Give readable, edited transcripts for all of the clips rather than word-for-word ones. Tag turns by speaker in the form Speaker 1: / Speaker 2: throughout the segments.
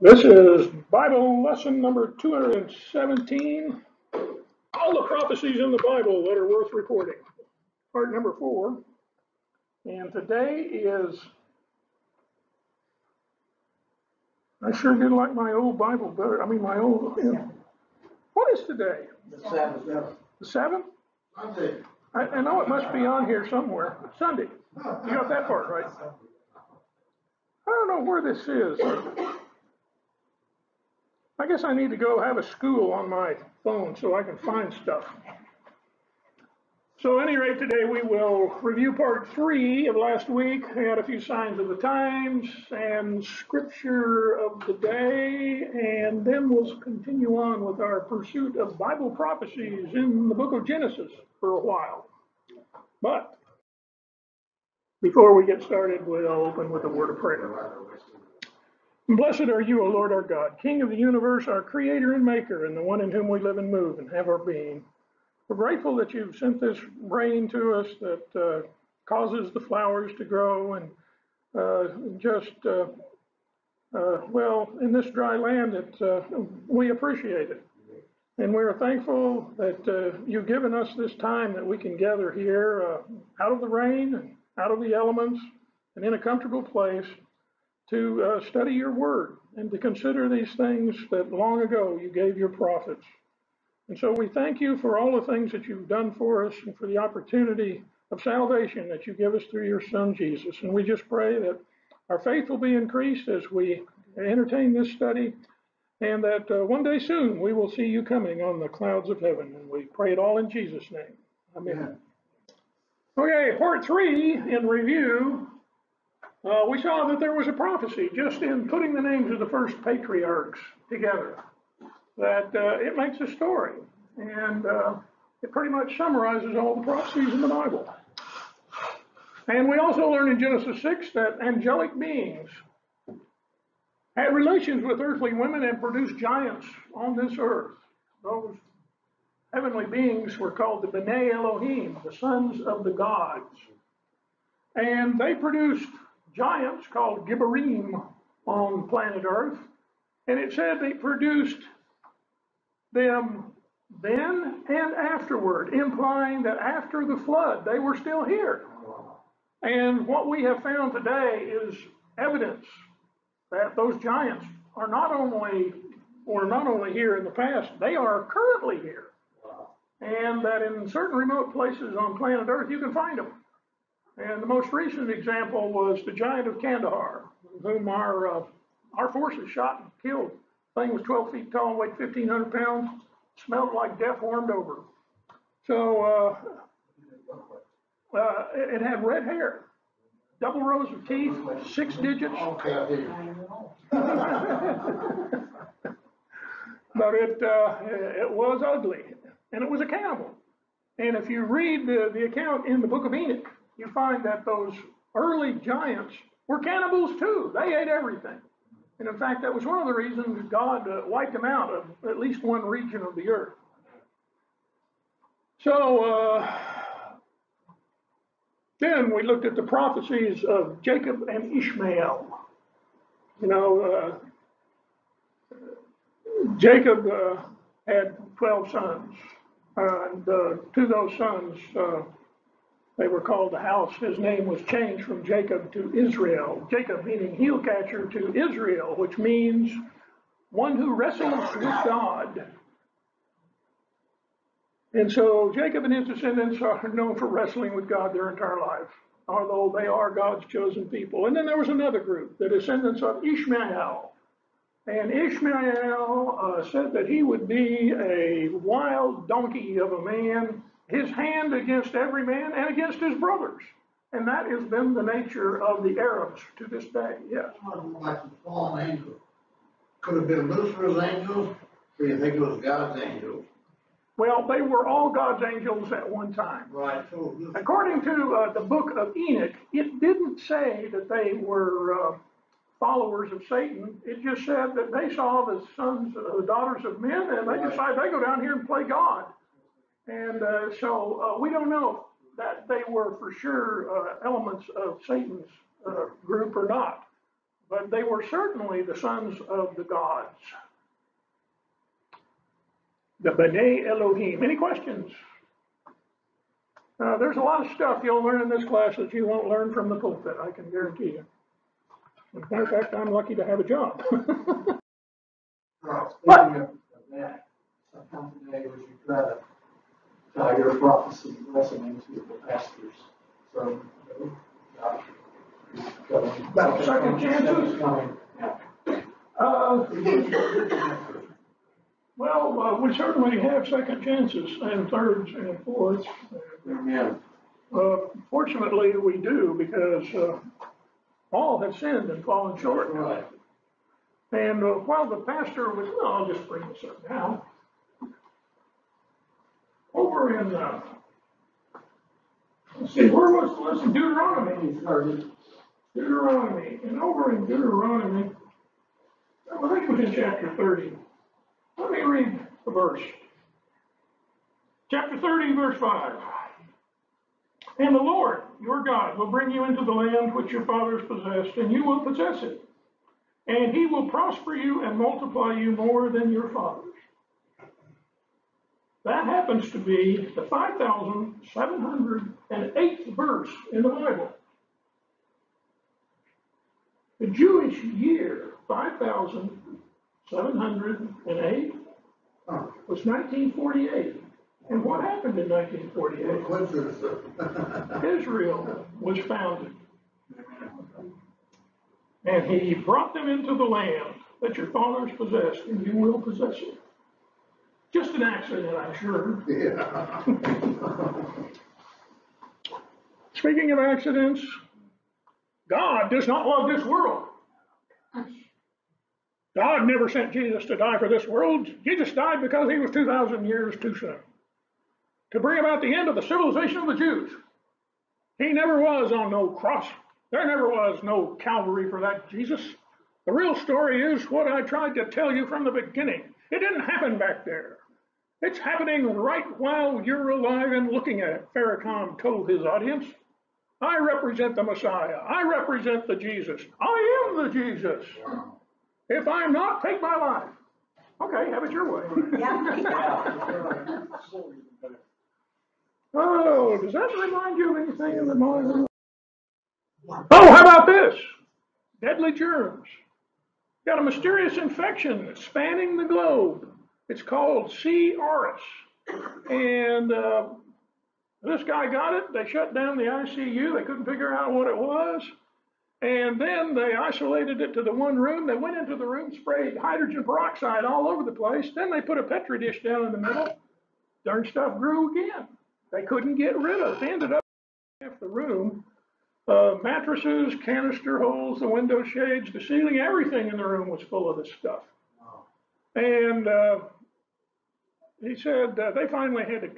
Speaker 1: This is Bible lesson number 217. All the prophecies in the Bible that are worth recording. Part number 4. And today is, I sure did like my old Bible better. What is today?
Speaker 2: The Sabbath.
Speaker 1: The 7th?
Speaker 2: Sunday.
Speaker 1: I know it must be on here somewhere. Sunday. You got that part right. I don't know where this is. I guess I need to go have a school on my phone so I can find stuff. So at any rate, today we will review part 3 of last week. We had a few signs of the times and scripture of the day, and then we'll continue on with our pursuit of Bible prophecies in the book of Genesis for a while. But before we get started, we'll open with a word of prayer. Blessed are you, O Lord our God, King of the universe, our creator and maker, and the one in whom we live and move and have our being. We're grateful that you've sent this rain to us that causes the flowers to grow and in this dry land, we appreciate it. And we're thankful that you've given us this time that we can gather here out of the rain and out of the elements and in a comfortable place to study your word and to consider these things that long ago you gave your prophets. And so we thank you for all the things that you've done for us and for the opportunity of salvation that you give us through your Son, Jesus. And we just pray that our faith will be increased as we entertain this study, and that one day soon we will see you coming on the clouds of heaven. And we pray it all in Jesus' name. Amen. Okay, part 3 in review. We saw that there was a prophecy just in putting the names of the first patriarchs together, that it makes a story, and it pretty much summarizes all the prophecies in the Bible. And we also learned in Genesis 6 that angelic beings had relations with earthly women and produced giants on this earth. Those heavenly beings were called the B'nai Elohim, the sons of the gods. And they produced giants called Gibborim on planet Earth. And it said they produced them then and afterward, implying that after the flood, they were still here. And what we have found today is evidence that those giants are not only here in the past, they are currently here. And that in certain remote places on planet Earth, you can find them. And the most recent example was the giant of Kandahar, whom our forces shot and killed. The thing was 12 feet tall, weighed 1,500 pounds, smelled like death warmed over. So it had red hair, double rows of teeth, 6 digits. But it was ugly, and it was a cannibal. And if you read the account in the book of Enoch, you find that those early giants were cannibals too. They ate everything. And in fact, that was one of the reasons God wiped them out of at least one region of the earth. So then we looked at the prophecies of Jacob and Ishmael. You know, Jacob had 12 sons, and to those sons, they were called the house. His name was changed from Jacob to Israel. Jacob meaning heel catcher, to Israel, which means one who wrestles with God. And so Jacob and his descendants are known for wrestling with God their entire life, although they are God's chosen people. And then there was another group, the descendants of Ishmael. And Ishmael said that he would be a wild donkey of a man, his hand against every man and against his brothers. And that has been the nature of the Arabs to this day, yes.
Speaker 2: Like the fallen angel. Could have been Lucifer's angels, or you think it was God's angels?
Speaker 1: Well, they were all God's angels at one time.
Speaker 2: Right.
Speaker 1: According to the book of Enoch, it didn't say that they were followers of Satan. It just said that they saw the sons, the daughters of men, and they decided they go down here and play God. And so we don't know that they were for sure elements of Satan's group or not. but they were certainly the sons of the gods. The B'nai Elohim. Any questions? There's a lot of stuff you'll learn in this class that you won't learn from the pulpit, I can guarantee you. As a matter of fact, I'm lucky to have a job.
Speaker 2: Speaking of that, sometime today, would you try to tie your prophecy lesson into the pastor's sermon?
Speaker 1: About second chances? Well, we certainly have second chances and thirds and fourths.
Speaker 2: Amen.
Speaker 1: Fortunately, we do, because all have sinned and fallen short.
Speaker 2: Right.
Speaker 1: And while the pastor was, no, I'll just bring this up now. Over in, let's see, where was the lesson? Deuteronomy. Deuteronomy. And over in Deuteronomy, I think it was in chapter 30. Let me read the verse. Chapter 30, verse 5. And the Lord, your God, will bring you into the land which your fathers possessed, and you will possess it. And he will prosper you and multiply you more than your fathers. That happens to be the 5,708th verse in the Bible. The Jewish year, 5,708, was 1948. And what happened in 1948? Israel was founded. And he brought them into the land that your fathers possessed, and you will possess it. Just an accident, I'm sure.
Speaker 2: Yeah.
Speaker 1: Speaking of accidents, God does not love this world. God never sent Jesus to die for this world. Jesus died because he was 2,000 years too soon, to bring about the end of the civilization of the Jews. He never was on no cross. There never was no Calvary for that Jesus. The real story is what I tried to tell you from the beginning. It didn't happen back there. It's happening right while you're alive and looking at it, Farrakhan told his audience. I represent the Messiah. I represent the Jesus. I am the Jesus. If I'm not, take my life. Okay, have it your way. Oh, does that remind you of anything in the Bible? Oh, how about this? Deadly germs. Got a mysterious infection that's spanning the globe. It's called C. auris. And this guy got it. They shut down the ICU. They couldn't figure out what it was. And then they isolated it to the one room. They went into the room, sprayed hydrogen peroxide all over the place. Then they put a Petri dish down in the middle. Darn stuff grew again. They couldn't get rid of it. They ended up in half the room. Mattresses, canister holes, the window shades, the ceiling, everything in the room was full of this stuff. And he said they finally had to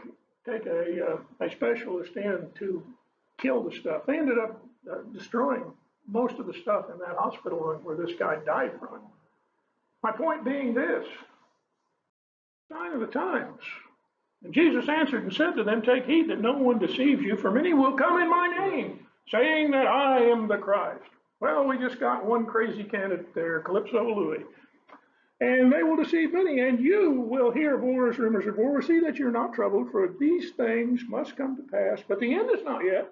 Speaker 1: take a specialist in to kill the stuff. They ended up destroying most of the stuff in that hospital room where this guy died from. My point being this, sign of the times. And Jesus answered and said to them, take heed that no one deceives you, for many will come in my name, saying that I am the Christ. Well, we just got one crazy candidate there, Calypso Louis. And they will deceive many, and you will hear of wars, rumors of war. See that you're not troubled, for these things must come to pass, but the end is not yet.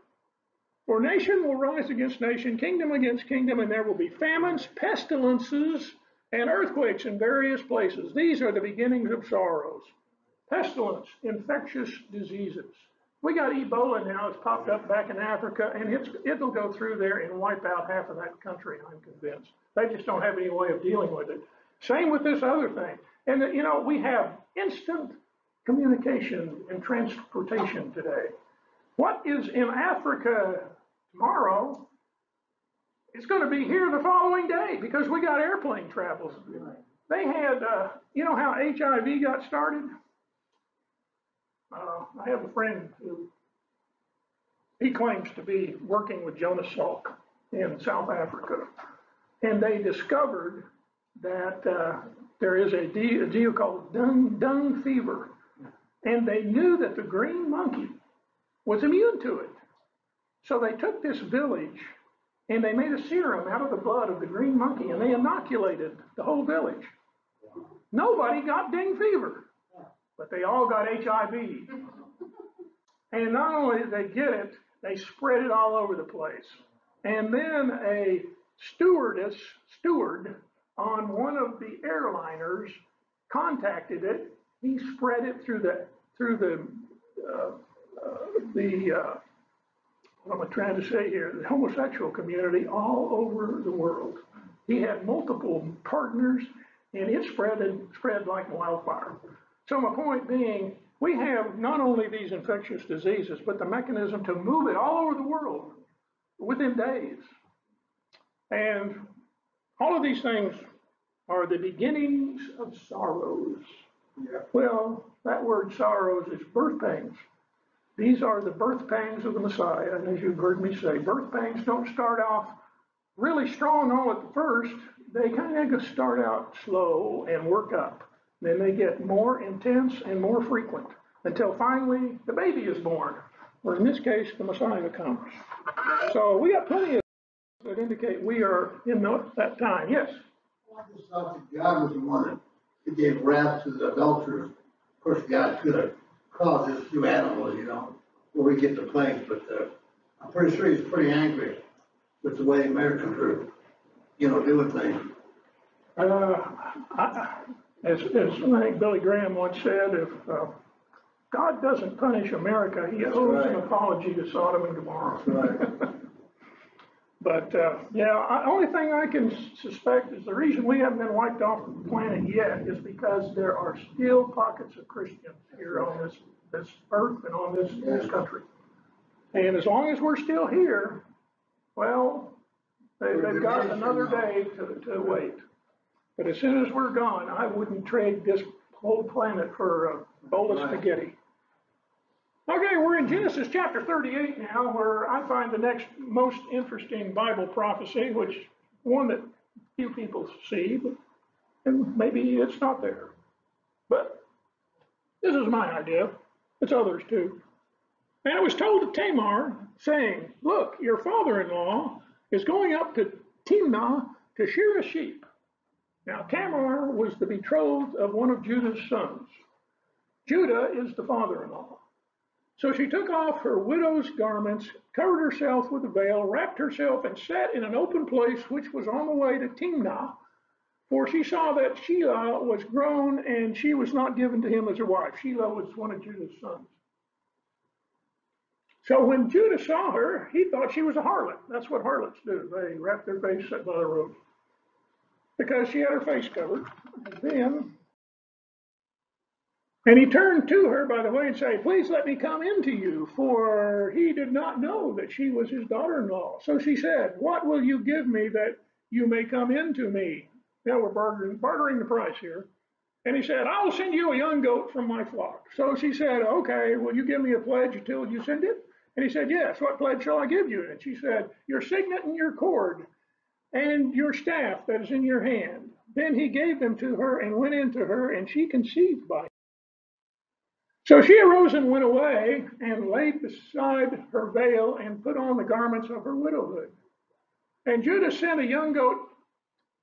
Speaker 1: For nation will rise against nation, kingdom against kingdom, and there will be famines, pestilences, and earthquakes in various places. These are the beginnings of sorrows. Pestilence, infectious diseases. We got Ebola now. It's popped up back in Africa, and it'll go through there and wipe out half of that country, I'm convinced. They just don't have any way of dealing with it. Same with this other thing. And, you know, we have instant communication and transportation today. What is in Africa tomorrow is going to be here the following day because we got airplane travel. They had, you know how HIV got started? I have a friend who, he claims to be working with Jonas Salk in South Africa. And they discovered that there is a deal called dung fever. And they knew that the green monkey was immune to it. So they took this village And they made a serum out of the blood of the green monkey, and they inoculated the whole village. Nobody got dengue fever, but they all got HIV. And not only did they get it, they spread it all over the place. And then a steward on one of the airliners contacted it. He spread it through the what am I trying to say here? The homosexual community all over the world. He had multiple partners, and it spread like wildfire. So my point being, we have not only these infectious diseases, but the mechanism to move it all over the world within days. And all of these things are the beginnings of sorrows. Yeah. Well, that word sorrows is birth pains. These are the birth pangs of the Messiah. And as you've heard me say, birth pangs don't start off really strong all at the first. They kind of start out slow and work up. Then they get more intense and more frequent until finally the baby is born, or in this case, the Messiah comes. So we got plenty of that indicate we are in that time. Yes?
Speaker 3: I just thought that God was the one that gave wrath to the adulterers. Of course, God's going to cause this through animals, where we get the plagues, but I'm pretty sure he's pretty angry with the way Americans are, doing things.
Speaker 1: As I think Billy Graham once said, if God doesn't punish America, he owes an apology to Sodom and Gomorrah.
Speaker 3: Right.
Speaker 1: But only thing I can suspect is the reason we haven't been wiped off the planet yet is because there are still pockets of Christians here on this earth and on this country. And as long as we're still here, well, they've got another day to wait. But as soon as we're gone, I wouldn't trade this whole planet for a bowl of spaghetti. Okay, we're in Genesis chapter 38 now, where I find the next most interesting Bible prophecy, which one that few people see, and maybe it's not there. But this is my idea. It's others too. And it was told to Tamar, saying, look, your father-in-law is going up to Timnah to shear a sheep. Now, Tamar was the betrothed of one of Judah's sons. Judah is the father-in-law. So she took off her widow's garments, covered herself with a veil, wrapped herself, and sat in an open place which was on the way to Timnah, for she saw that Shelah was grown, and she was not given to him as a wife. Shelah was one of Judah's sons. So when Judah saw her, he thought she was a harlot. That's what harlots do. They wrap their face by the robe, because she had her face covered. And he turned to her, by the way, and said, please let me come in to you, for he did not know that she was his daughter-in-law. So she said, what will you give me that you may come in to me? Now we're bartering the price here. And he said, I will send you a young goat from my flock. So she said, okay, will you give me a pledge until you send it? And he said, yes, what pledge shall I give you? And she said, your signet and your cord and your staff that is in your hand. Then he gave them to her and went in to her, and she conceived by him. So she arose and went away and laid beside her veil and put on the garments of her widowhood. And Judah sent a young goat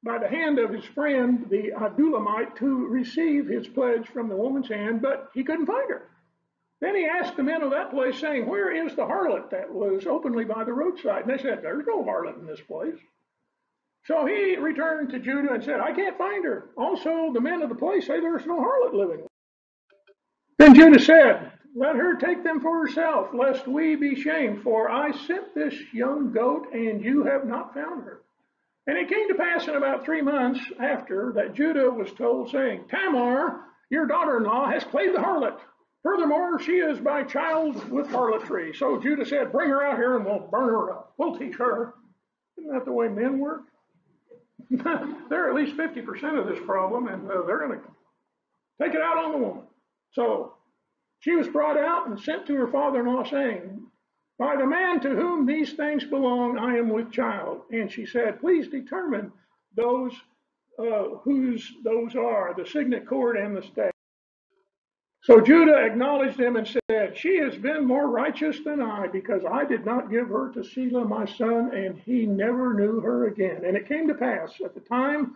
Speaker 1: by the hand of his friend, the Adulamite, to receive his pledge from the woman's hand, but he couldn't find her. Then he asked the men of that place, saying, where is the harlot that was openly by the roadside? And they said, there's no harlot in this place. So he returned to Judah and said, I can't find her. Also, the men of the place say there's no harlot living. Then Judah said, let her take them for herself, lest we be shamed, for I sent this young goat, and you have not found her. And it came to pass in about 3 months after that Judah was told, saying, Tamar, your daughter-in-law, has played the harlot. Furthermore, she is by child with harlotry. So Judah said, bring her out here and we'll burn her up. We'll teach her. Isn't that the way men work? They're at least 50% of this problem, and they're going to take it out on the woman. So she was brought out and sent to her father-in-law, saying, by the man to whom these things belong, I am with child. And she said, please determine those whose those are, the signet cord and the staff. So Judah acknowledged him and said, she has been more righteous than I, because I did not give her to Selah my son, and he never knew her again. And it came to pass at the time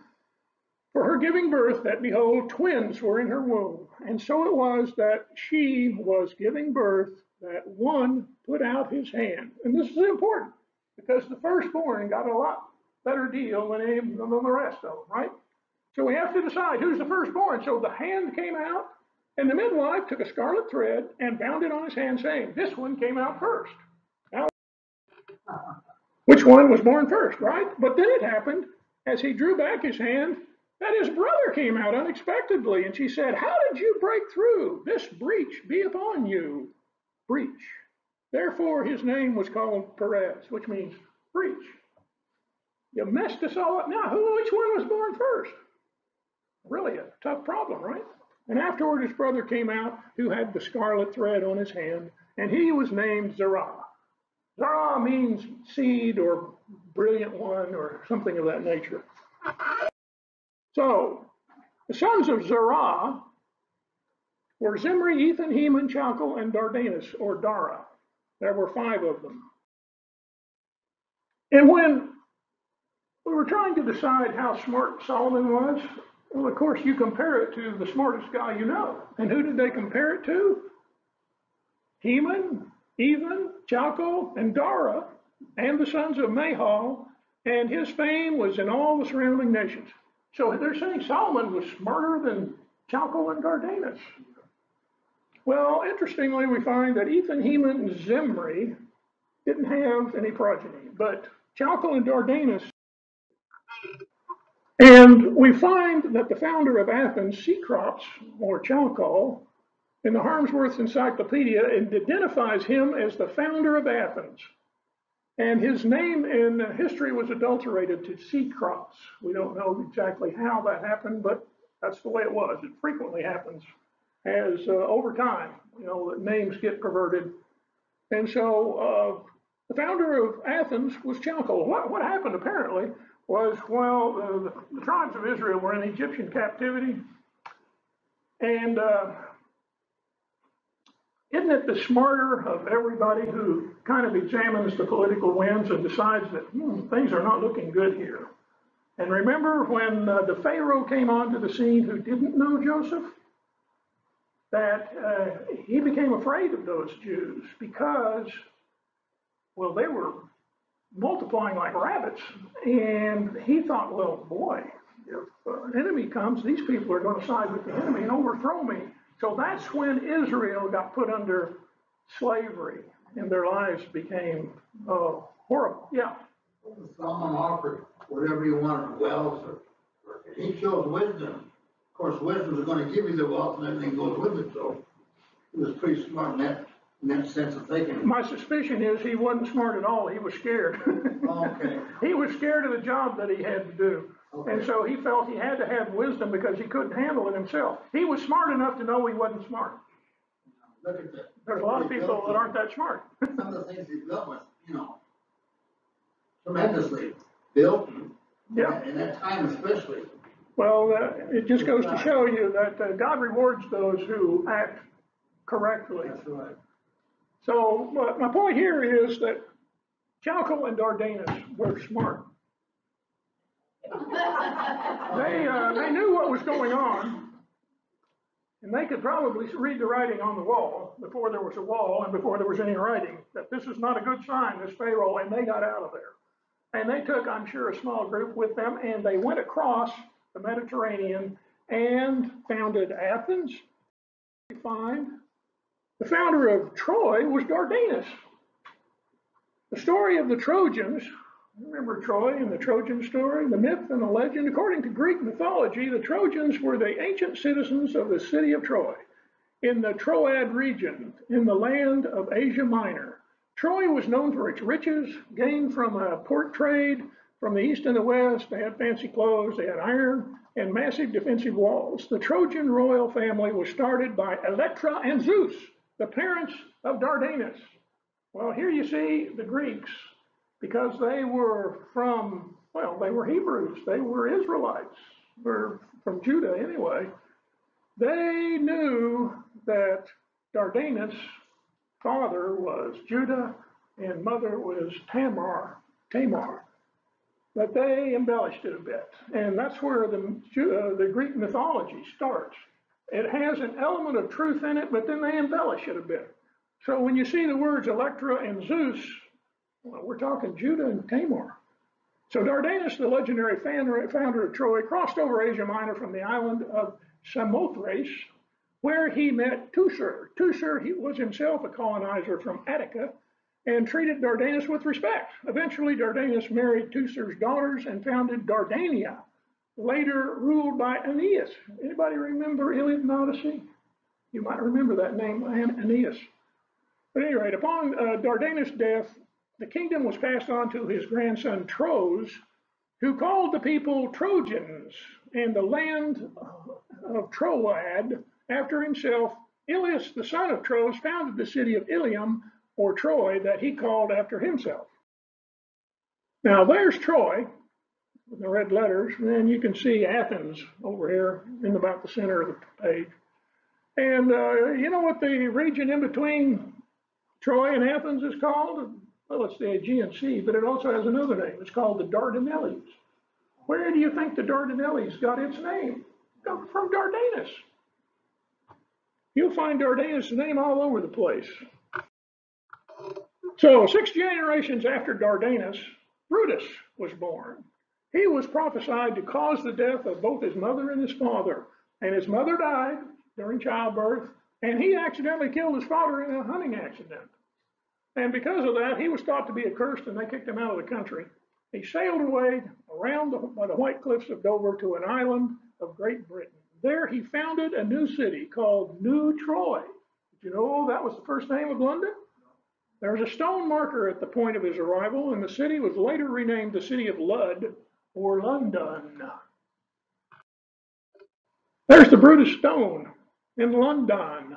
Speaker 1: for her giving birth that, behold, twins were in her womb. And so it was that she was giving birth, that one put out his hand. And this is important, because the firstborn got a lot better deal than the rest of them, right? So we have to decide who's the firstborn. So the hand came out, and the midwife took a scarlet thread and bound it on his hand, saying, this one came out first. Now, which one was born first, right? But then it happened, as he drew back his hand, that his brother came out unexpectedly. And she said, how did you break through? This breach be upon you. Breach. Therefore his name was called Perez, which means breach. You messed us all up. Now, which one was born first? Really a tough problem, right? And afterward his brother came out, who had the scarlet thread on his hand, and he was named Zerah. Zerah means seed or brilliant one or something of that nature. So, the sons of Zerah were Zimri, Ethan, Heman, Chalcol, and Dardanus, or Dara. There were 5 of them. And when we were trying to decide how smart Solomon was, well, of course, you compare it to the smartest guy you know. And who did they compare it to? Heman, Ethan, Chalcol, and Dara, and the sons of Mahal, and his fame was in all the surrounding nations. So they're saying Solomon was smarter than Chalcol and Dardanus. Well, interestingly, we find that Ethan, Heman, and Zimri didn't have any progeny, but Chalcol and Dardanus. And we find that the founder of Athens, Cecrops, or Chalcol, in the Harmsworth's Encyclopedia, it identifies him as the founder of Athens. And his name in history was adulterated to Cecrops. We don't know exactly how that happened, but that's the way it was. It frequently happens as over time, that names get perverted. And so the founder of Athens was Chalcol. What happened apparently was, well, the tribes of Israel were in Egyptian captivity. And isn't it the smarter of everybody who kind of examines the political winds and decides that things are not looking good here? And remember when the Pharaoh came onto the scene who didn't know Joseph? That he became afraid of those Jews because, well, they were multiplying like rabbits. And he thought, well, boy, if an enemy comes, these people are going to side with the enemy and overthrow me. So that's when Israel got put under slavery and their lives became horrible. Yeah.
Speaker 3: Solomon offered whatever you wanted, wealth, or he chose wisdom. Of course, wisdom is going to give you the wealth and everything goes with it. So he was pretty smart in that sense of thinking.
Speaker 1: My suspicion is he wasn't smart at all. He was scared.
Speaker 3: Okay.
Speaker 1: He was scared of the job that he had to do.
Speaker 3: Okay.
Speaker 1: And so he felt he had to have wisdom because he couldn't handle it himself. He was smart enough to know he wasn't smart.
Speaker 3: Look at that.
Speaker 1: There's a lot of people that aren't that smart.
Speaker 3: Some of the things he built was, tremendously built.
Speaker 1: Yeah.
Speaker 3: In that time especially.
Speaker 1: Well, it just goes to show you that God rewards those who act correctly.
Speaker 3: That's right.
Speaker 1: So my point here is that Chalcol and Dardanus were smart. They knew what was going on, and they could probably read the writing on the wall before there was a wall and before there was any writing, that this is not a good sign, this Pharaoh, and they got out of there. And they took, I'm sure, a small group with them, and they went across the Mediterranean and founded Athens. We find the founder of Troy was Dardanus. The story of the Trojans, remember Troy and the Trojan story, the myth and the legend? According to Greek mythology, the Trojans were the ancient citizens of the city of Troy in the Troad region in the land of Asia Minor. Troy was known for its riches, gained from a port trade from the east and the west. They had fancy clothes, they had iron, and massive defensive walls. The Trojan royal family was started by Electra and Zeus, the parents of Dardanus. Well, here you see the Greeks, because they were they were Hebrews, they were Israelites, were from Judah anyway. They knew that Dardanus' father was Judah and mother was Tamar. But they embellished it a bit. And that's where the Greek mythology starts. It has an element of truth in it, but then they embellish it a bit. So when you see the words Electra and Zeus, well, we're talking Judah and Tamar. So Dardanus, the legendary founder of Troy, crossed over Asia Minor from the island of Samothrace, where he met Teucer. Teucer, he was himself a colonizer from Attica and treated Dardanus with respect. Eventually, Dardanus married Teucer's daughters and founded Dardania, later ruled by Aeneas. Anybody remember Iliad and Odyssey? You might remember that name, Aeneas. But at any rate, upon Dardanus' death, the kingdom was passed on to his grandson Tros, who called the people Trojans, and the land of Troad after himself. Ilius, the son of Tros, founded the city of Ilium, or Troy, that he called after himself. Now there's Troy, with the red letters, and then you can see Athens over here in about the center of the page. And you know what the region in between Troy and Athens is called? Well, it's the Aegean Sea, but it also has another name. It's called the Dardanelles. Where do you think the Dardanelles got its name? From Dardanus. You'll find Dardanus' name all over the place. So 6 generations after Dardanus, Brutus was born. He was prophesied to cause the death of both his mother and his father. And his mother died during childbirth, and he accidentally killed his father in a hunting accident. And because of that, he was thought to be accursed, and they kicked him out of the country. He sailed away by the white cliffs of Dover to an island of Great Britain. There he founded a new city called New Troy. Did you know that was the first name of London? There's a stone marker at the point of his arrival, and the city was later renamed the city of Lud, or London. There's the Brutus stone in London.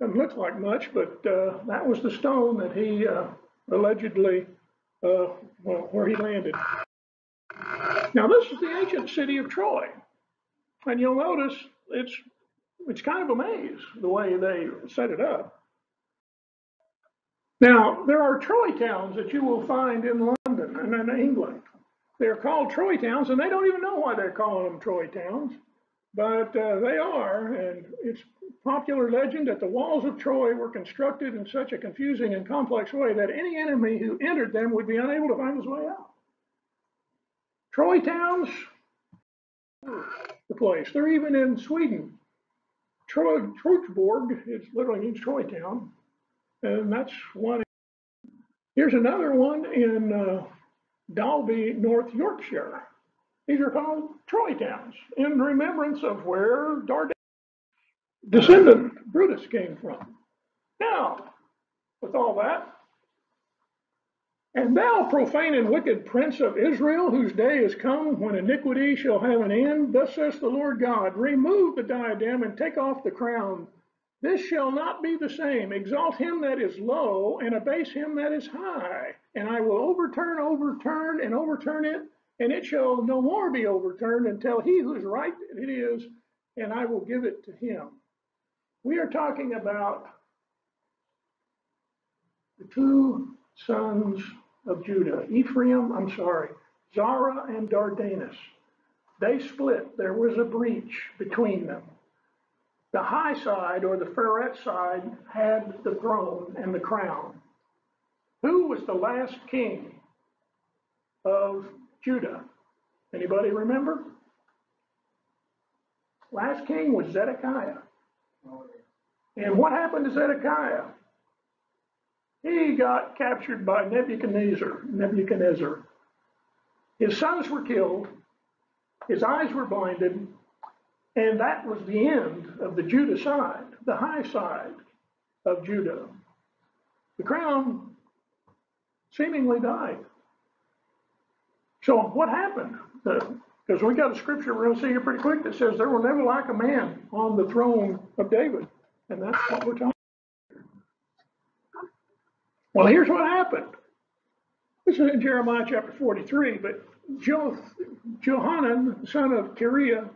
Speaker 1: Doesn't look like much, but that was the stone that he allegedly, where he landed. Now this is the ancient city of Troy, and you'll notice it's kind of a maze the way they set it up. Now there are Troy towns that you will find in London and in England. They're called Troy towns, and they don't even know why they're calling them Troy towns, but they are, and it's popular legend that the walls of Troy were constructed in such a confusing and complex way that any enemy who entered them would be unable to find his way out. Troy towns, the place. They're even in Sweden. Trochborg, it literally means Troy town, and that's one. Here's another one in Dalby, North Yorkshire. These are called Troy towns in remembrance of where Dardanus' descendant Brutus came from. Now, with all that, and thou profane and wicked prince of Israel, whose day is come when iniquity shall have an end, thus says the Lord God, remove the diadem and take off the crown. This shall not be the same. Exalt him that is low and abase him that is high. And I will overturn it, and it shall no more be overturned until he whose right it is, and I will give it to him. We are talking about the two sons of Judah, Zara and Dardanus. They split. There was a breach between them. The high side, or the Pharet side, had the throne and the crown. Who was the last king of Judah? Anybody remember? Last king was Zedekiah. And what happened to Zedekiah? He got captured by Nebuchadnezzar. His sons were killed. His eyes were blinded. And that was the end of the Judah side, the high side of Judah. The crown seemingly died. So what happened? Because we got a scripture we're going to see here pretty quick that says there will never lack a man on the throne of David. And that's what we're talking about. Well, here's what happened. This is in Jeremiah chapter 43, but Johanan, son of Kareah,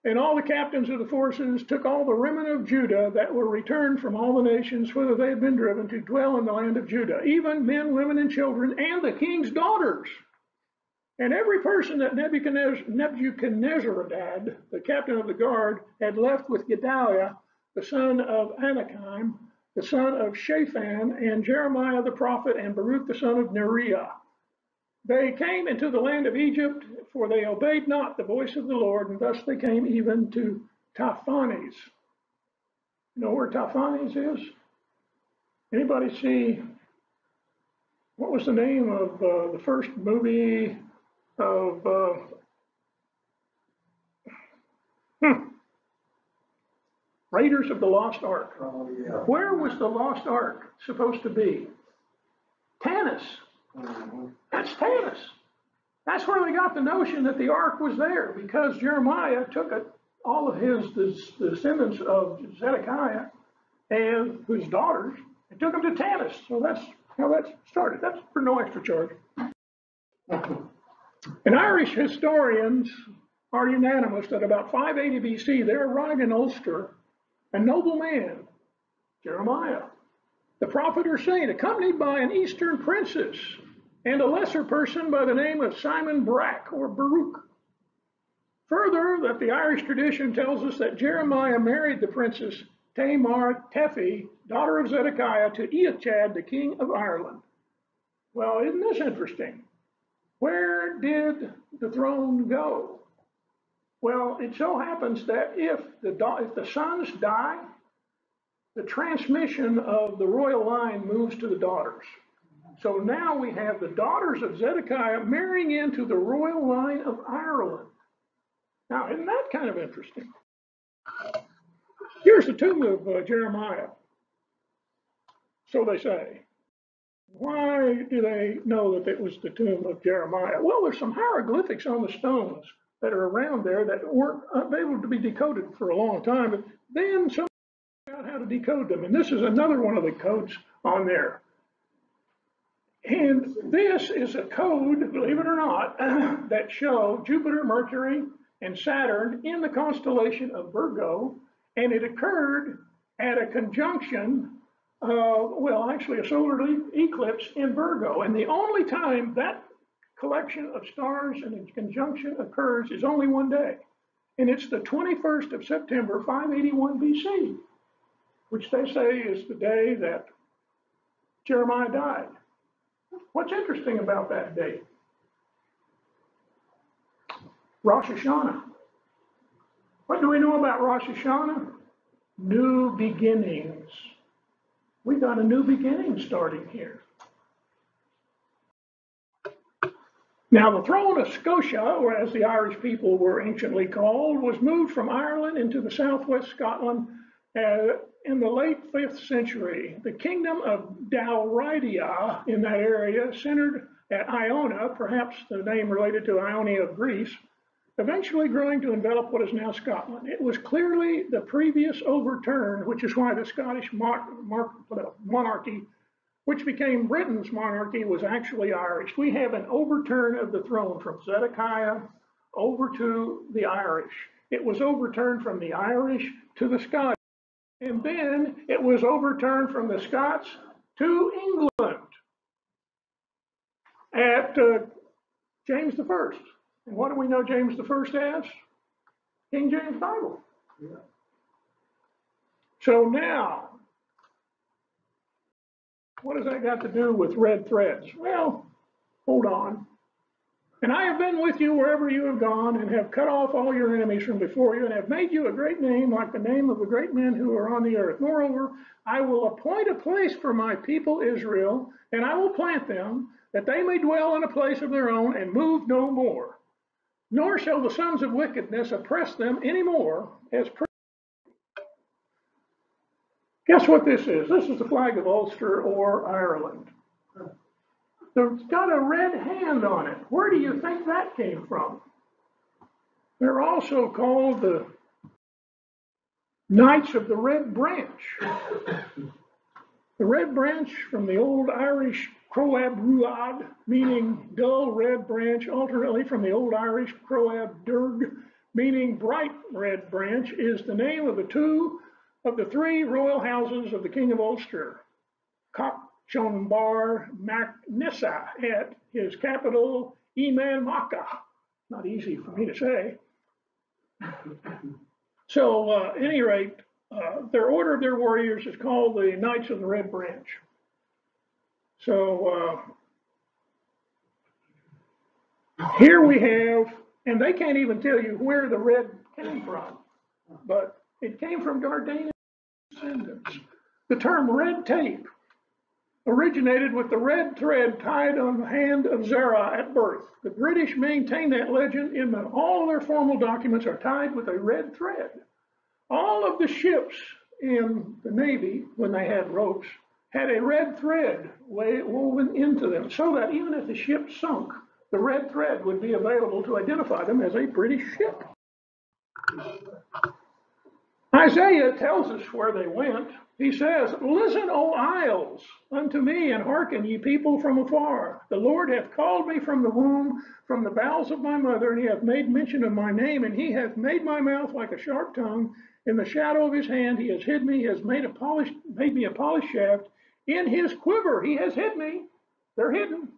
Speaker 1: And all the captains of the forces took all the remnant of Judah that were returned from all the nations whither they had been driven to dwell in the land of Judah, even men, women, and children, and the king's daughters. And every person that Nebuchadnezzar, the captain of the guard, had left with Gedaliah, the son of Anakim, the son of Shaphan, and Jeremiah the prophet, and Baruch the son of Neriah. They came into the land of Egypt, for they obeyed not the voice of the Lord, and thus they came even to Tahphanes. You know where Tahphanes is? Anybody see, what was the name of the first movie of Raiders of the Lost Ark?
Speaker 3: Oh, yeah.
Speaker 1: Where was the Lost Ark supposed to be? Tanis. That's Tanis. That's where they got the notion that the ark was there, because Jeremiah took all of his descendants of Zedekiah and his daughters and took them to Tanis. So that's how that started. That's for no extra charge. And Irish historians are unanimous that about 580 BC, there arrived in Ulster a noble man, Jeremiah, the prophet or saint, accompanied by an eastern princess and a lesser person by the name of Simon Brack or Baruch. Further, that the Irish tradition tells us that Jeremiah married the princess Tamar Tephi, daughter of Zedekiah, to Eachad, the king of Ireland. Well, isn't this interesting? Where did the throne go? Well, it so happens that if the sons die, the transmission of the royal line moves to the daughters. So now we have the daughters of Zedekiah marrying into the royal line of Ireland. Now, isn't that kind of interesting? Here's the tomb of Jeremiah. So they say. Why do they know that it was the tomb of Jeremiah? Well, there's some hieroglyphics on the stones that are around there that weren't able to be decoded for a long time, but then someone figured out how to decode them. And this is another one of the codes on there. And this is a code, believe it or not, that show Jupiter, Mercury, and Saturn in the constellation of Virgo, and it occurred at a conjunction, actually a solar eclipse in Virgo. And the only time that collection of stars and its conjunction occurs is only one day. And it's the 21st of September, 581 BC, which they say is the day that Jeremiah died. What's interesting about that date? Rosh Hashanah. What do we know about Rosh Hashanah? New beginnings. We got a new beginning starting here. Now, the throne of Scotia, or as the Irish people were anciently called, was moved from Ireland into the southwest Scotland in the late 5th century. The kingdom of Dalridia in that area centered at Iona, perhaps the name related to Ionia of Greece, eventually growing to envelop what is now Scotland. It was clearly the previous overturn, which is why the Scottish monarchy, which became Britain's monarchy, was actually Irish. We have an overturn of the throne from Zedekiah over to the Irish. It was overturned from the Irish to the Scottish. And then it was overturned from the Scots to England at James I. And what do we know James I as? King James Bible.
Speaker 3: Yeah.
Speaker 1: So now, what has that got to do with red threads? Well, hold on. And I have been with you wherever you have gone, and have cut off all your enemies from before you, and have made you a great name, like the name of the great men who are on the earth. Moreover, I will appoint a place for my people Israel, and I will plant them, that they may dwell in a place of their own, and move no more. Nor shall the sons of wickedness oppress them any more, as guess what this is? This is the flag of Ulster or Ireland. It's got a red hand on it. Where do you think that came from? They're also called the Knights of the Red Branch. The red branch from the old Irish Croab Ruad, meaning dull red branch, alternately from the old Irish Croab Durg, meaning bright red branch, is the name of the three royal houses of the king of Ulster. Bar Mac-Nissa at his capital, Eman Makkah. Not easy for me to say. So, at any rate, their order of their warriors is called the Knights of the Red Branch. So, here we have, and they can't even tell you where the red came from, but it came from Dardanian descendants. The term red tape originated with the red thread tied on the hand of Zerah at birth. The British maintain that legend in that all their formal documents are tied with a red thread. All of the ships in the Navy, when they had ropes, had a red thread woven into them, so that even if the ship sunk, the red thread would be available to identify them as a British ship. Isaiah tells us where they went. He says, "Listen, O isles, unto me, and hearken, ye people from afar. The Lord hath called me from the womb, from the bowels of my mother, and he hath made mention of my name, and he hath made my mouth like a sharp tongue. In the shadow of his hand he has hid me, he has made me a polished shaft. In his quiver he has hid me." They're hidden.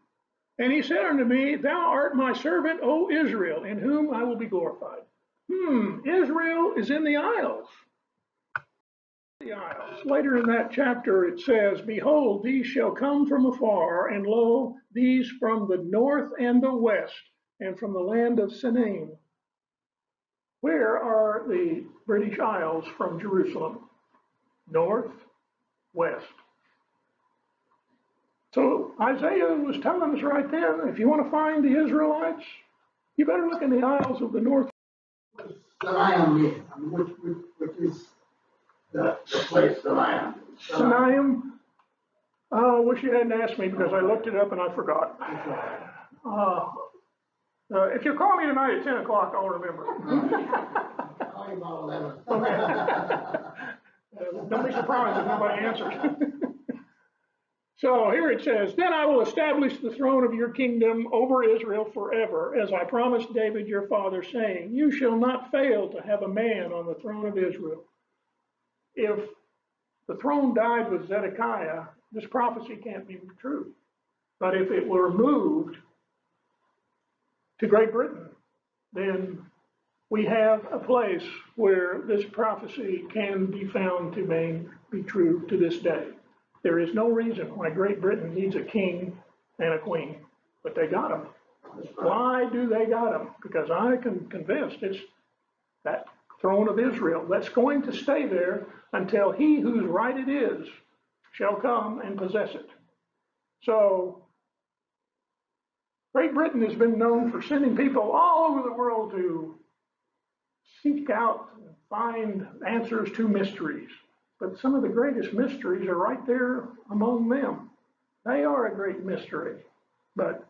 Speaker 1: "And he said unto me, Thou art my servant, O Israel, in whom I will be glorified." Israel is in the isles. The isles. Later in that chapter it says, "Behold, these shall come from afar, and lo, these from the north and the west, and from the land of Sinim." Where are the British Isles from Jerusalem? North, west. So Isaiah was telling us right then, if you want to find the Israelites, you better look in the Isles of the north.
Speaker 3: Sinai, which is the place Sinai.
Speaker 1: Sinai. Wish you hadn't asked me because I looked it up and I forgot. If you call me tonight at 10 o'clock, I'll remember.
Speaker 3: Call you about 11.
Speaker 1: Don't be surprised if nobody answers. So here it says, "Then I will establish the throne of your kingdom over Israel forever, as I promised David your father, saying, You shall not fail to have a man on the throne of Israel." If the throne died with Zedekiah, this prophecy can't be true. But if it were moved to Great Britain, then we have a place where this prophecy can be found to be true to this day. There is no reason why Great Britain needs a king and a queen, but they got them. Why do they got them? Because I am convinced it's that throne of Israel that's going to stay there until he whose right it is shall come and possess it. So Great Britain has been known for sending people all over the world to seek out and find answers to mysteries. But some of the greatest mysteries are right there among them. They are a great mystery, but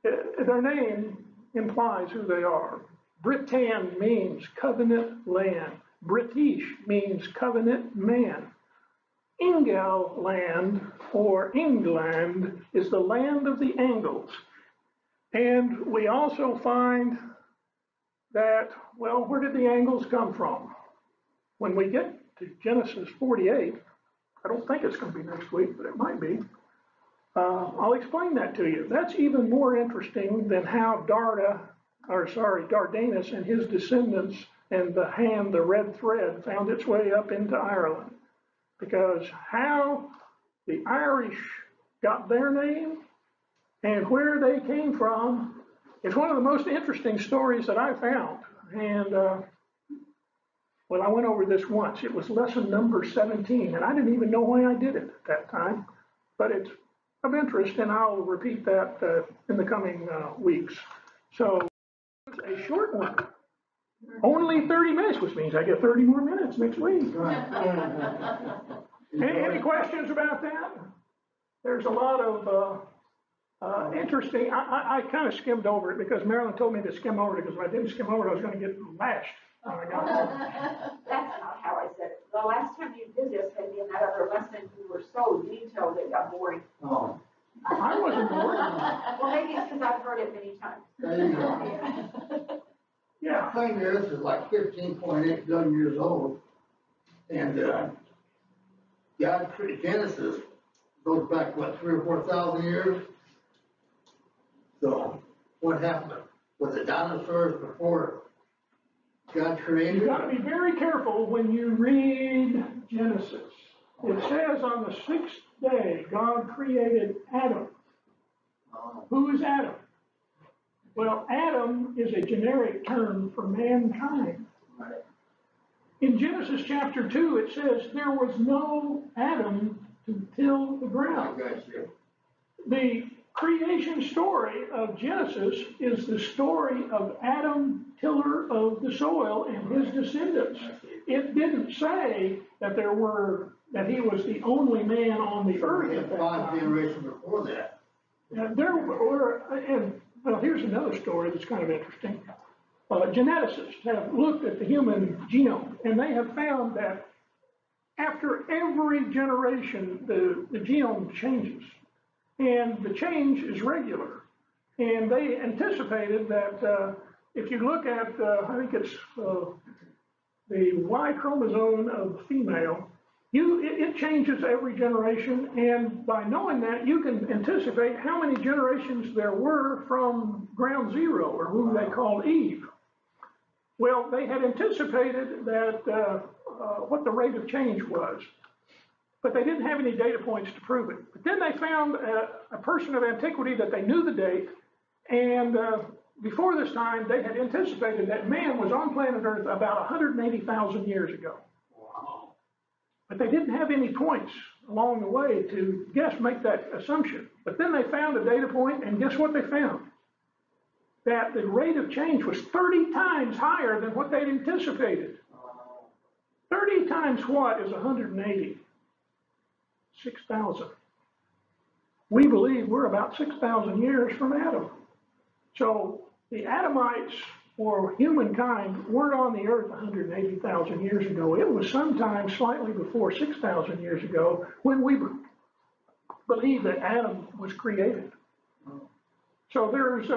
Speaker 1: their name implies who they are. Britain means covenant land. British means covenant man. Engel land, or England, is the land of the Angles. And we also find that, well, where did the Angles come from? When we get to Genesis 48, I don't think it's going to be next week, but it might be. I'll explain that to you. That's even more interesting than how Dardanus and his descendants and the red thread found its way up into Ireland. Because how the Irish got their name and where they came from, it's one of the most interesting stories that I found. And well, I went over this once. It was lesson number 17, and I didn't even know why I did it at that time. But it's of interest, and I'll repeat that in the coming weeks. So it's a short one. Only 30 minutes, which means I get 30 more minutes next week. Any questions about that? There's a lot of interesting, I kind of skimmed over it because Marilyn told me to skim over it, because if I didn't skim over it, I was going to get lashed.
Speaker 4: That's not how I said it. The last time you did this, maybe in that other lesson, you were so detailed it got boring.
Speaker 3: Oh,
Speaker 1: I wasn't bored.
Speaker 4: Well, maybe it's because I've heard it many times.
Speaker 3: there you go.
Speaker 1: Yeah,
Speaker 3: claim the earth is like 15.8 billion years old. And, God created Genesis, goes back, what, 3,000 or 4,000 years? So, what happened? Was it dinosaurs before God created?
Speaker 1: You've got to be very careful when you read Genesis. It says on the sixth day, God created Adam. Who is Adam? Well, Adam is a generic term for mankind.
Speaker 3: Right.
Speaker 1: In Genesis chapter 2, it says there was no Adam to till the
Speaker 3: I
Speaker 1: ground.
Speaker 3: got you.
Speaker 1: The creation story of Genesis is the story of Adam, tiller of the soil, and his descendants. It didn't say that that he was the only man on the earth at that
Speaker 3: 5
Speaker 1: time.
Speaker 3: generations before that.
Speaker 1: Well, here's another story that's kind of interesting. Geneticists have looked at the human genome, and they have found that after every generation, the genome changes, and the change is regular. And they anticipated that if you look at, I think it's the Y chromosome of the female, it changes every generation, and by knowing that, you can anticipate how many generations there were from ground zero, or who they called Eve. Well, they had anticipated that what the rate of change was, but they didn't have any data points to prove it. But then they found a person of antiquity that they knew the date, and before this time, they had anticipated that man was on planet Earth about 180,000 years ago.
Speaker 3: Wow.
Speaker 1: But they didn't have any points along the way to make that assumption. But then they found a data point, and guess what they found? That the rate of change was 30 times higher than what they'd anticipated. 30 times what is 180? 6,000. We believe we're about 6,000 years from Adam. So the Adamites, or humankind, weren't on the earth 180,000 years ago. It was sometime slightly before 6,000 years ago when we believe that Adam was created. So there's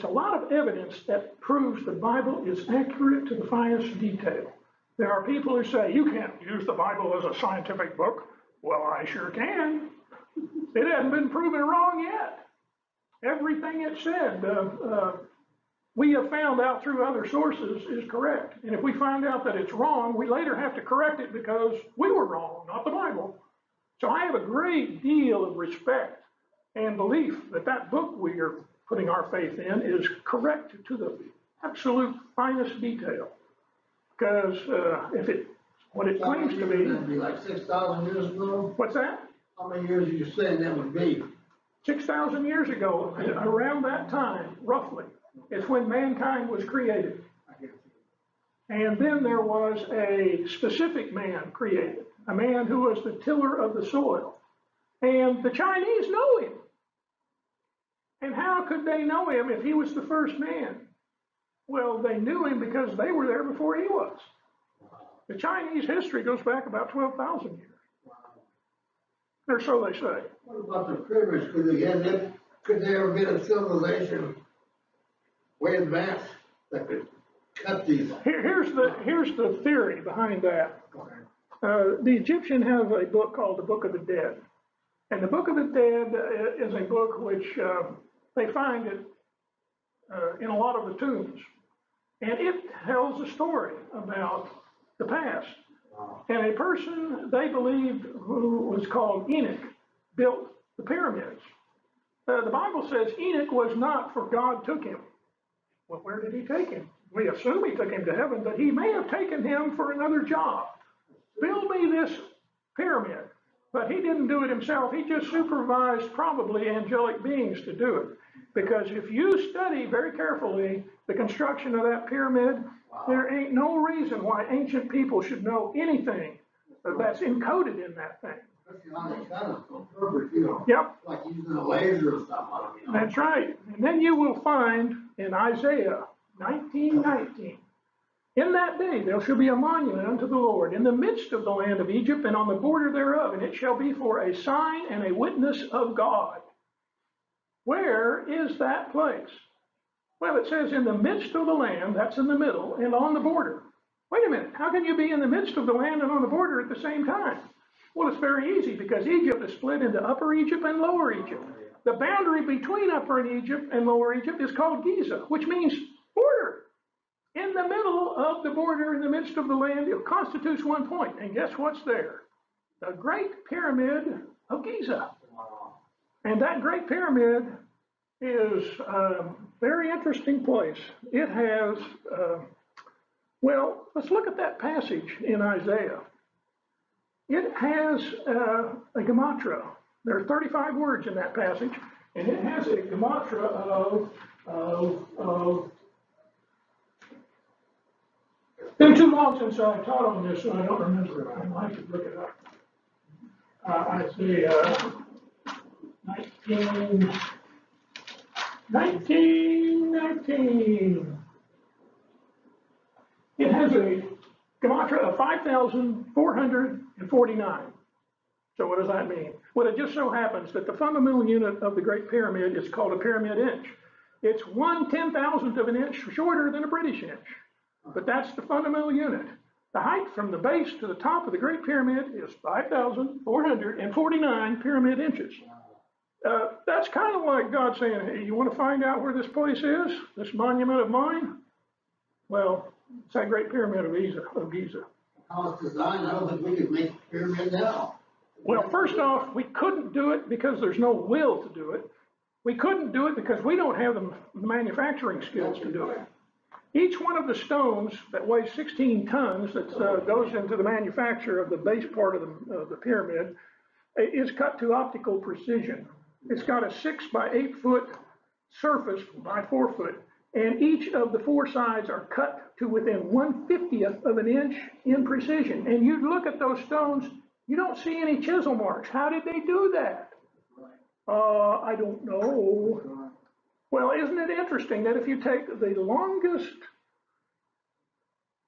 Speaker 1: a lot of evidence that proves the Bible is accurate to the finest detail. There are people who say, you can't use the Bible as a scientific book. Well, I sure can. It hasn't been proven wrong yet. Everything it said, we have found out through other sources is correct. And if we find out that it's wrong, we later have to correct it because we were wrong, not the Bible. So I have a great deal of respect and belief that that book we are putting our faith in is correct to the absolute finest detail. Because what it claims to be.
Speaker 3: That'd be like 6,000 years ago?
Speaker 1: What's that?
Speaker 3: How many years are you saying that would be?
Speaker 1: 6,000 years ago, around that time, roughly, is when mankind was created. And then there was a specific man created, a man who was the tiller of the soil. And the Chinese know him. And how could they know him if he was the first man? Well, they knew him because they were there before he was. The Chinese history goes back about 12,000 years. Or so they say.
Speaker 3: What about the pyramids? Could there ever been a civilization way advanced that could cut these?
Speaker 1: Here's the theory behind that. The Egyptians have a book called the Book of the Dead. And the Book of the Dead is a book which they find it in a lot of the tombs. And it tells a story about the past. And a person they believed who was called Enoch built the pyramids. The Bible says Enoch was not, for God took him. Well, where did he take him? We assume he took him to heaven, but he may have taken him for another job. Build me this pyramid. But he didn't do it himself. He just supervised probably angelic beings to do it. Because if you study very carefully the construction of that pyramid, there ain't no reason why ancient people should know anything that's encoded in that thing. Yep.
Speaker 3: Like using a laser or something.
Speaker 1: That's right. And then you will find in Isaiah 19:19, in that day there shall be a monument unto the Lord in the midst of the land of Egypt and on the border thereof, and it shall be for a sign and a witness of God. Where is that place? Well, it says in the midst of the land, that's in the middle, and on the border. Wait a minute, how can you be in the midst of the land and on the border at the same time? Well, it's very easy because Egypt is split into Upper Egypt and Lower Egypt. The boundary between Upper Egypt and Lower Egypt is called Giza, which means border. In the middle of the border, in the midst of the land, it constitutes one point. And guess what's there? The Great Pyramid of Giza. And that Great Pyramid is a very interesting place. It has, well, let's look at that passage in Isaiah. It has a gematria. There are 35 words in that passage, and it has a gematria of been too long since I taught on this, so I don't remember it. I might have to look it up. Isaiah 19. It has a gematria of 5,449. So what does that mean? Well, it just so happens that the fundamental unit of the Great Pyramid is called a pyramid inch. It's 1/10,000th of an inch shorter than a British inch. But that's the fundamental unit. The height from the base to the top of the Great Pyramid is 5,449 pyramid inches. That's kind of like God saying, hey, you want to find out where this place is, this monument of mine? Well, it's that Great Pyramid of Giza.
Speaker 3: How it's designed, I don't think we could make a pyramid now.
Speaker 1: Well, first off, we couldn't do it because there's no will to do it. We couldn't do it because we don't have the manufacturing skills to do it. Each one of the stones that weighs 16 tons that goes into the manufacture of the base part of the pyramid is cut to optical precision. It's got a 6 by 8 foot surface by 4 foot, and each of the 4 sides are cut to within 1/50th of an inch in precision. And you look at those stones, you don't see any chisel marks. How did they do that? I don't know. Well, isn't it interesting that if you take the longest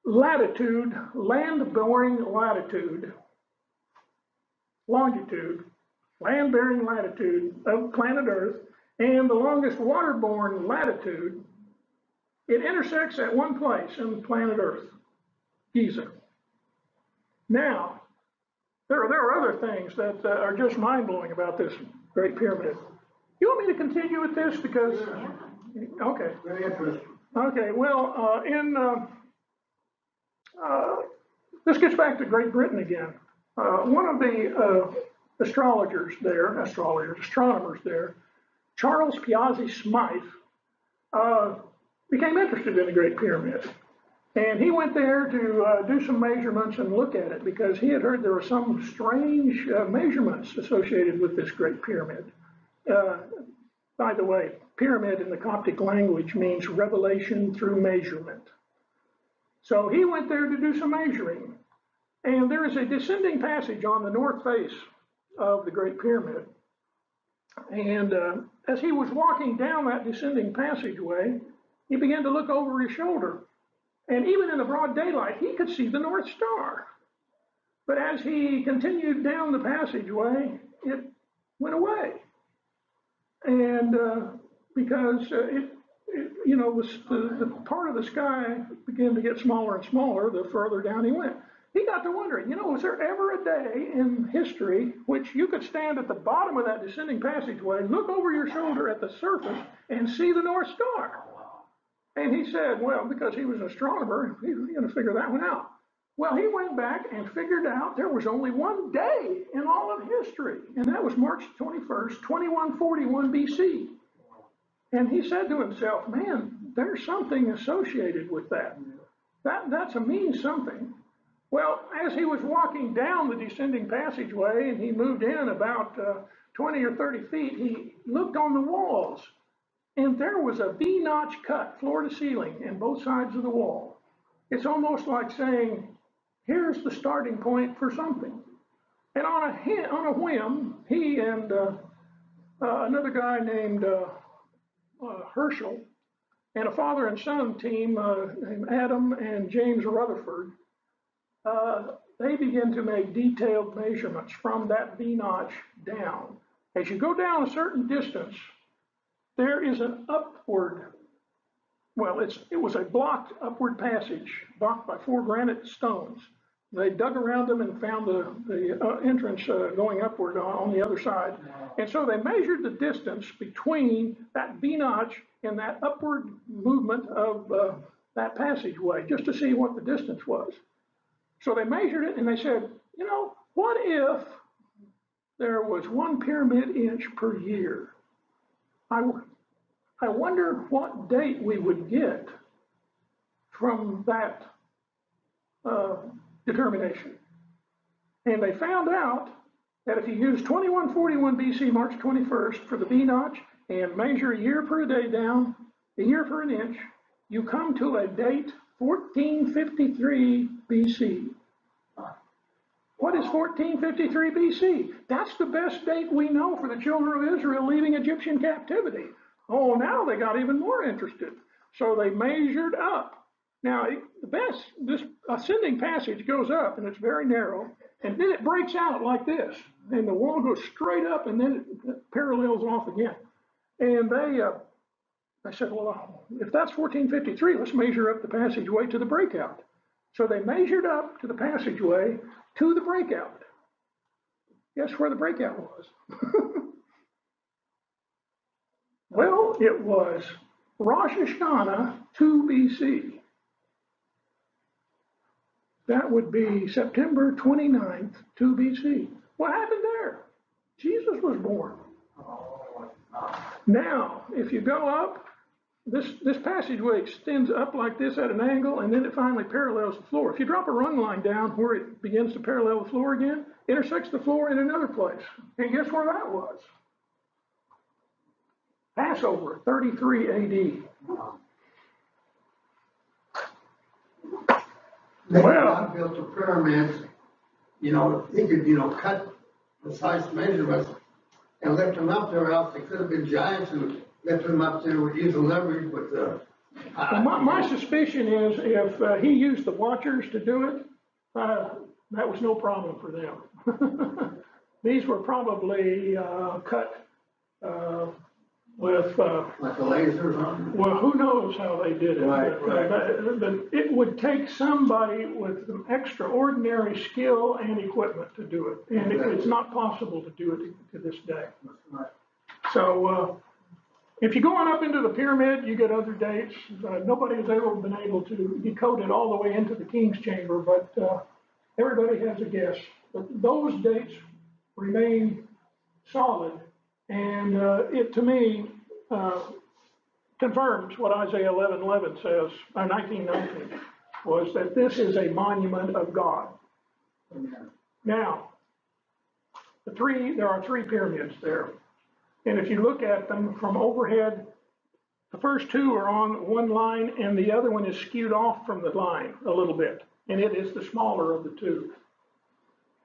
Speaker 1: latitude, land-bearing latitude, longitude, land-bearing latitude of planet Earth, and the longest waterborne latitude, it intersects at one place on planet Earth, Giza. Now, there are other things that are just mind-blowing about this Great Pyramid. You want me to continue with this? Because, okay.
Speaker 3: Very interesting.
Speaker 1: Okay, well, this gets back to Great Britain again. One of the astronomers there, Charles Piazzi Smythe, became interested in the Great Pyramid. And he went there to do some measurements and look at it because he had heard there were some strange measurements associated with this Great Pyramid. By the way, pyramid in the Coptic language means revelation through measurement. So he went there to do some measuring. And there is a descending passage on the north face of the Great Pyramid. And as he was walking down that descending passageway, he began to look over his shoulder. And even in the broad daylight, he could see the North Star. But as he continued down the passageway, it went away. And because the part of the sky began to get smaller and smaller the further down he went. He got to wondering, was there ever a day in history which you could stand at the bottom of that descending passageway, look over your shoulder at the surface, and see the North Star? And he said, well, because he was an astronomer, he was going to figure that one out. Well, he went back and figured out there was only one day in all of history, and that was March 21st, 2141 BC. And he said to himself, man, there's something associated with that. That's a mean something. Well, as he was walking down the descending passageway and he moved in about 20 or 30 feet, he looked on the walls. And there was a V-notch cut, floor to ceiling, in both sides of the wall. It's almost like saying, here's the starting point for something. And on a whim, he and another guy named Herschel, and a father and son team named Adam and James Rutherford, they began to make detailed measurements from that V-notch down. As you go down a certain distance, there is an upward well, it was a blocked upward passage, blocked by 4 granite stones. They dug around them and found the entrance going upward on the other side. And so they measured the distance between that V-notch and that upward movement of that passageway, just to see what the distance was. So they measured it and they said, you know, what if there was 1 pyramid inch per year? I wonder what date we would get from that determination. And they found out that if you use 2141 BC, March 21st for the V-notch and measure a year per day down, a year per an inch, you come to a date 1453 BC. What is 1453 BC? That's the best date we know for the children of Israel leaving Egyptian captivity. Oh, now they got even more interested. So they measured up. Now, this ascending passage goes up and it's very narrow, and then it breaks out like this, and the wall goes straight up and then it parallels off again. And I said, well, if that's 1453, let's measure up the passageway to the breakout. So they measured up to the passageway to the breakout. Guess where the breakout was? Well, it was Rosh Hashanah 2 BC. That would be September 29th, 2 BC. What happened there? Jesus was born. Now, if you go up, this passageway extends up like this at an angle, and then it finally parallels the floor. If you drop a rung line down where it begins to parallel the floor again, intersects the floor in another place. And guess where that was? Passover, 33 AD.
Speaker 3: Well, built the pyramids, he could, cut precise measurements and lift them up there, else they could have been giants who lifted them up there with using leverage, but
Speaker 1: well, my suspicion is if he used the watchers to do it, that was no problem for them. These were probably cut with
Speaker 3: like a laser or something.
Speaker 1: Well, who knows how they did it?
Speaker 3: Right.
Speaker 1: But it would take somebody with some extraordinary skill and equipment to do it, and it's not possible to do it to this day.
Speaker 3: Right.
Speaker 1: So if you go on up into the pyramid, you get other dates. Nobody has ever been able to decode it all the way into the king's chamber, but everybody has a guess. But those dates remain solid. And it, to me, confirms what Isaiah 11:11 says, 19:19, was that this is a monument of God.
Speaker 3: Amen.
Speaker 1: Now, there are 3 pyramids there. And if you look at them from overhead, the first 2 are on one line, and the other one is skewed off from the line a little bit. And it is the smaller of the 2.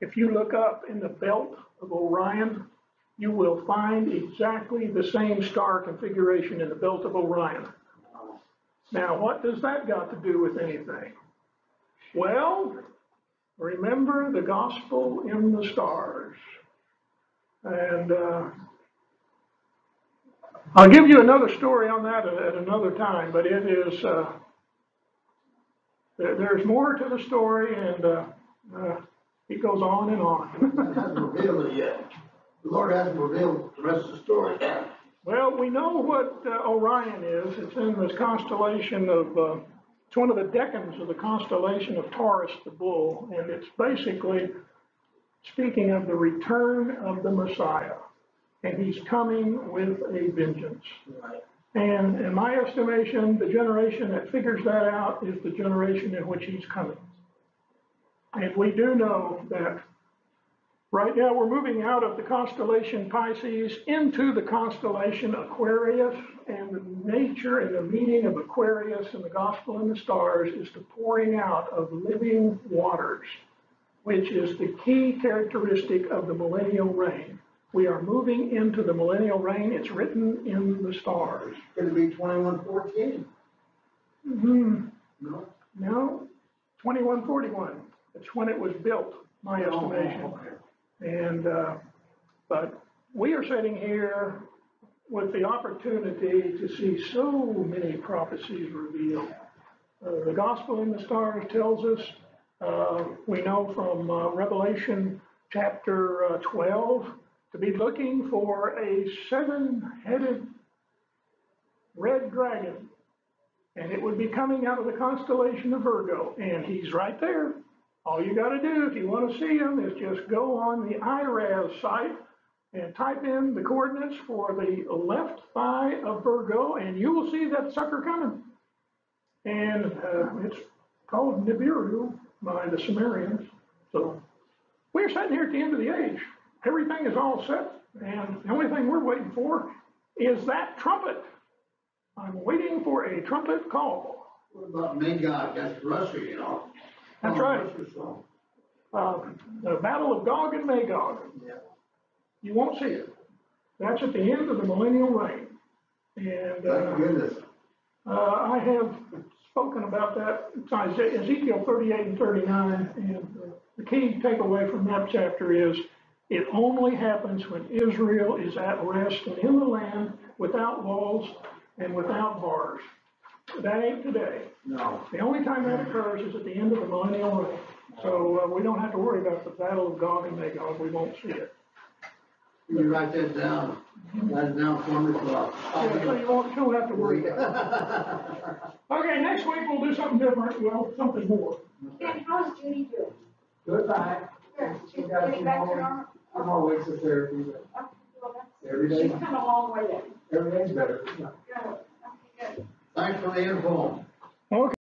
Speaker 1: If you look up in the belt of Orion, you will find exactly the same star configuration in the belt of Orion. Now, what does that got to do with anything? Well, remember the gospel in the stars. And I'll give you another story on that at another time, but it is, there's more to the story, and it goes on and on.
Speaker 3: It hasn't revealed it yet. The Lord hasn't revealed the rest of the story.
Speaker 1: Well, we know what Orion is. It's in this constellation of, it's one of the decans of the constellation of Taurus, the bull, and it's basically speaking of the return of the Messiah, and he's coming with a vengeance.
Speaker 3: Right.
Speaker 1: And in my estimation, the generation that figures that out is the generation in which he's coming. And we do know that right now we're moving out of the constellation Pisces into the constellation Aquarius, and the nature and the meaning of Aquarius and the gospel in the stars is the pouring out of living waters, which is the key characteristic of the millennial reign. We are moving into the millennial reign. It's written in the stars.
Speaker 3: Could it be 2114?
Speaker 1: No, 2141. It's when it was built, my estimation.
Speaker 3: Oh, okay.
Speaker 1: And, but we are sitting here with the opportunity to see so many prophecies revealed. The Gospel in the Stars tells us, we know from Revelation chapter 12, to be looking for a 7-headed red dragon. And it would be coming out of the constellation of Virgo. And he's right there. All you got to do if you want to see him is just go on the IRAS site and type in the coordinates for the left thigh of Virgo, and you will see that sucker coming. And it's called Nibiru by the Sumerians. So we're sitting here at the end of the age. Everything is all set, and the only thing we're waiting for is that trumpet. I'm waiting for a trumpet call.
Speaker 3: What about Magog? That's Russia, you know.
Speaker 1: That's right. The Battle of Gog and Magog.
Speaker 3: Yeah.
Speaker 1: You won't see it. That's at the end of the millennial reign. And
Speaker 3: Thank goodness.
Speaker 1: I have spoken about that. It's Ezekiel 38 and 39. And the key takeaway from that chapter is it only happens when Israel is at rest and in the land without walls and without bars. That ain't today.
Speaker 3: No.
Speaker 1: The only time that occurs is at the end of the millennial reign. So we don't have to worry about the Battle of Gog and Magog. We won't see it.
Speaker 3: Can you write that down? Write it down for me.
Speaker 1: Yeah, so you won't have to worry about it. Okay, next week we'll do something different. Well, something more.
Speaker 4: And how's Judy doing?
Speaker 5: Goodbye.
Speaker 4: Good. She's
Speaker 5: got
Speaker 4: getting back to normal?
Speaker 5: I'm always at therapy, but
Speaker 4: Okay, well, that's-
Speaker 5: every day,
Speaker 4: She's come a long way then.
Speaker 5: every day's better.
Speaker 4: Good. Okay, good.
Speaker 3: Thanks for the info.
Speaker 1: Okay.